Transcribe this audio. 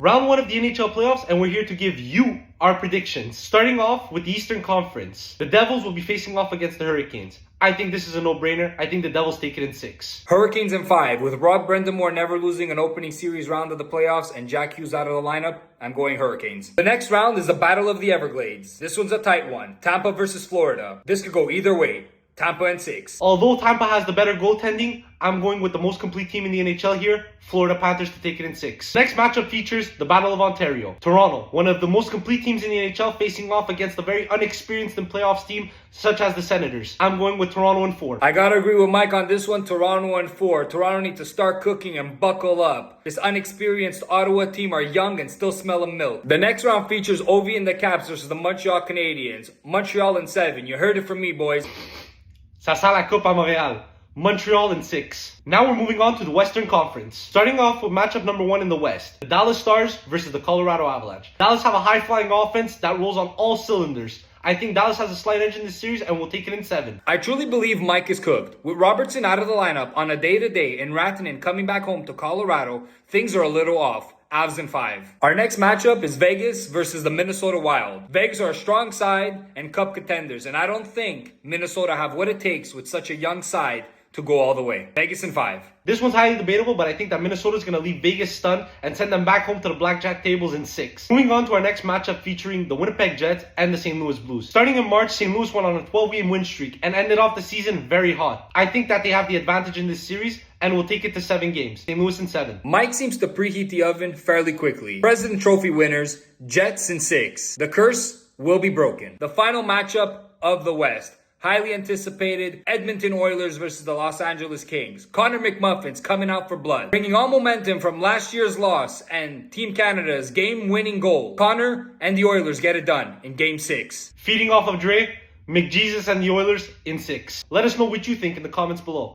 Round 1 of the NHL playoffs, and we're here to give you our predictions. Starting off with the Eastern Conference. The Devils will be facing off against the Hurricanes. I think this is a no-brainer. I think the Devils take it in 6. Hurricanes in 5. With Rod Brind'Amour never losing an opening series round of the playoffs and Jack Hughes out of the lineup, I'm going Hurricanes. The next round is the Battle of the Everglades. This one's a tight one. Tampa versus Florida. This could go either way. Tampa in 6. Although Tampa has the better goaltending, I'm going with the most complete team in the NHL here, Florida Panthers, to take it in 6. Next matchup features the Battle of Ontario. Toronto, one of the most complete teams in the NHL, facing off against a very unexperienced in playoffs team such as the Senators. I'm going with Toronto in 4. I gotta agree with Mike on this one. Toronto in 4. Toronto needs to start cooking and buckle up. This unexperienced Ottawa team are young and still smell of milk. The next round features Ovi and the Caps versus the Montreal Canadiens. Montreal in 7. You heard it from me, boys. Ça sent la coupe à Montréal. Montreal in 6. Now we're moving on to the Western Conference. Starting off with matchup number 1 in the West. The Dallas Stars versus the Colorado Avalanche. Dallas have a high-flying offense that rolls on all cylinders. I think Dallas has a slight edge in this series and will take it in 7. I truly believe Mike is cooked. With Robertson out of the lineup on a day-to-day and Rantanen coming back home to Colorado, things are a little off. Avs in 5. Our next matchup is Vegas versus the Minnesota Wild. Vegas are a strong side and cup contenders, and I don't think Minnesota have what it takes with such a young side to go all the way. Vegas in 5. This one's highly debatable, but I think that Minnesota's going to leave Vegas stunned and send them back home to the blackjack tables in 6. Moving on to our next matchup featuring the Winnipeg Jets and the St. Louis Blues. Starting in March, St. Louis went on a 12-game win streak and ended off the season very hot. I think that they have the advantage in this series and will take it to 7 games. St. Louis in 7. Mike seems to preheat the oven fairly quickly. President Trophy winners, Jets in 6. The curse will be broken. The final matchup of the West. Highly anticipated Edmonton Oilers versus the Los Angeles Kings. Connor McMuffin's coming out for blood, bringing all momentum from last year's loss and Team Canada's game-winning goal. Connor and the Oilers get it done in Game 6. Feeding off of Dre, McJesus and the Oilers in 6. Let us know what you think in the comments below.